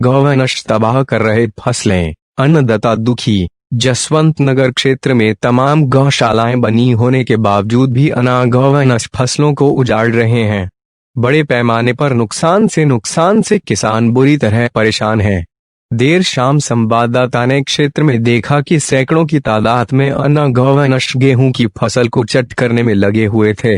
गौवंश तबाह कर रहे फसलें, अन्नदाता दुखी। जसवंत नगर क्षेत्र में तमाम गौशालाएं बनी होने के बावजूद भी गौवंश फसलों को उजाड़ रहे हैं। बड़े पैमाने पर नुकसान से किसान बुरी तरह परेशान हैं। देर शाम संवाददाता ने क्षेत्र में देखा कि सैकड़ों की तादाद में गौवंश गेहूं की फसल को चट करने में लगे हुए थे।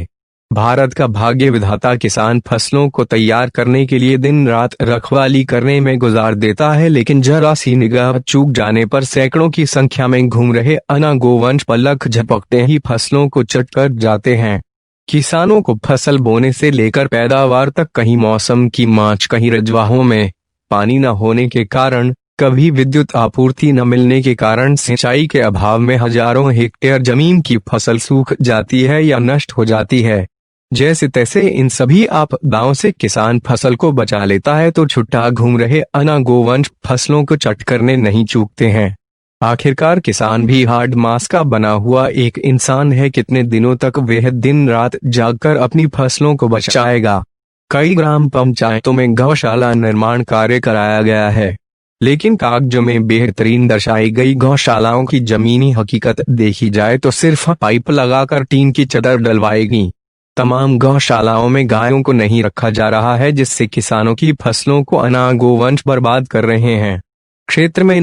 भारत का भाग्य विधाता किसान फसलों को तैयार करने के लिए दिन रात रखवाली करने में गुजार देता है, लेकिन जरा सी निगाह चूक जाने पर सैकड़ों की संख्या में घूम रहे गौवंश पलक झपकते ही फसलों को चट कर जाते हैं। किसानों को फसल बोने से लेकर पैदावार तक कहीं मौसम की मांच, कहीं रजवाहों में पानी न होने के कारण, कभी विद्युत आपूर्ति न मिलने के कारण सिंचाई के अभाव में हजारों हेक्टेयर जमीन की फसल सूख जाती है या नष्ट हो जाती है। जैसे तैसे इन सभी आपदाओं से किसान फसल को बचा लेता है तो छुट्टा घूम रहे गौवंश फसलों को चट करने नहीं चूकते हैं। आखिरकार किसान भी हार्ड मास का बना हुआ एक इंसान है। कितने दिनों तक वह दिन रात जागकर अपनी फसलों को बचाएगा। कई ग्राम पंचायतों में गौशाला निर्माण कार्य कराया गया है, लेकिन कागजों में बेहतरीन दर्शाई गई गौशालाओं की जमीनी हकीकत देखी जाए तो सिर्फ पाइप लगाकर टीन की चदर डलवाएगी। तमाम गौशालाओं में गायों को नहीं रखा जा रहा है, जिससे किसानों की फसलों को गौवंश बर्बाद कर रहे हैं। क्षेत्र में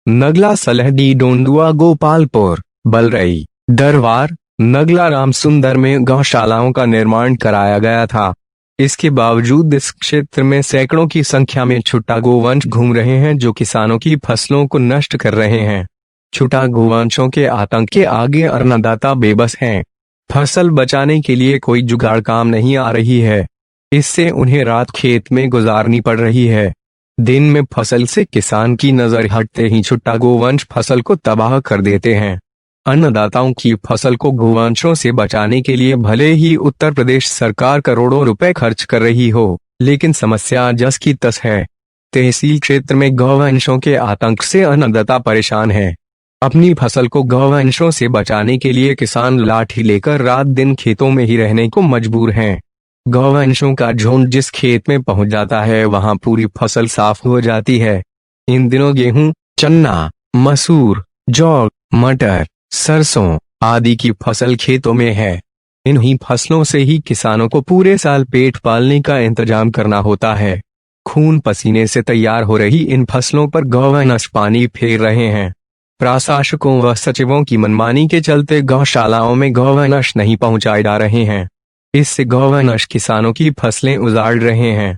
नगला, सलहडी, डोंडुआ, गोपालपुर, बलरई, दरवार, नगला, रामसुंदर में गौशालाओं का निर्माण कराया गया था। इसके बावजूद इस क्षेत्र में सैकड़ों की संख्या में छुट्टा गौवंश घूम रहे हैं जो किसानों की फसलों को नष्ट कर रहे हैं। छुट्टा गौवंशों के आतंक के आगे अन्नदाता बेबस हैं। फसल बचाने के लिए कोई जुगाड़ काम नहीं आ रही है। इससे उन्हें रात खेत में गुजारनी पड़ रही है। दिन में फसल से किसान की नजर हटते ही छुट्टा गौवंश फसल को तबाह कर देते हैं। अन्नदाताओं की फसल को गौवंशों से बचाने के लिए भले ही उत्तर प्रदेश सरकार करोड़ों रुपए खर्च कर रही हो, लेकिन समस्या जस की तस है। तहसील क्षेत्र में गौवंशों के आतंक से अन्नदाता परेशान है। अपनी फसल को गौवंशों से बचाने के लिए किसान लाठी लेकर रात दिन खेतों में ही रहने को मजबूर हैं। गौवंशों का झुंड जिस खेत में पहुंच जाता है वहां पूरी फसल साफ हो जाती है। इन दिनों गेहूं, चन्ना, मसूर, जौ, मटर, सरसों आदि की फसल खेतों में है। इन्हीं फसलों से ही किसानों को पूरे साल पेट पालने का इंतजाम करना होता है। खून पसीने से तैयार हो रही इन फसलों पर गौवंश पानी फेर रहे हैं। प्रशासकों व सचिवों की मनमानी के चलते गौशालाओं में गौवंश नहीं पहुंचाए जा रहे हैं। इससे गौवंश किसानों की फसलें उजाड़ रहे हैं।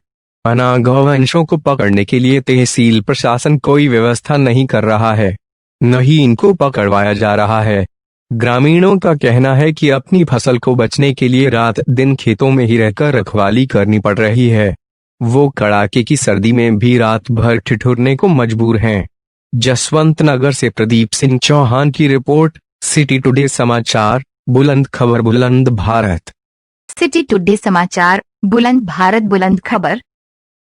गौवंशों को पकड़ने के लिए तहसील प्रशासन कोई व्यवस्था नहीं कर रहा है, न ही इनको पकड़वाया जा रहा है। ग्रामीणों का कहना है कि अपनी फसल को बचने के लिए रात दिन खेतों में ही रहकर रखवाली करनी पड़ रही है। वो कड़ाके की सर्दी में भी रात भर ठिठुरने को मजबूर हैं। जसवंत नगर से प्रदीप सिंह चौहान की रिपोर्ट, सिटी टुडे समाचार, बुलंद खबर, बुलंद भारत। सिटी टुडे समाचार, बुलंद भारत, बुलंद खबर।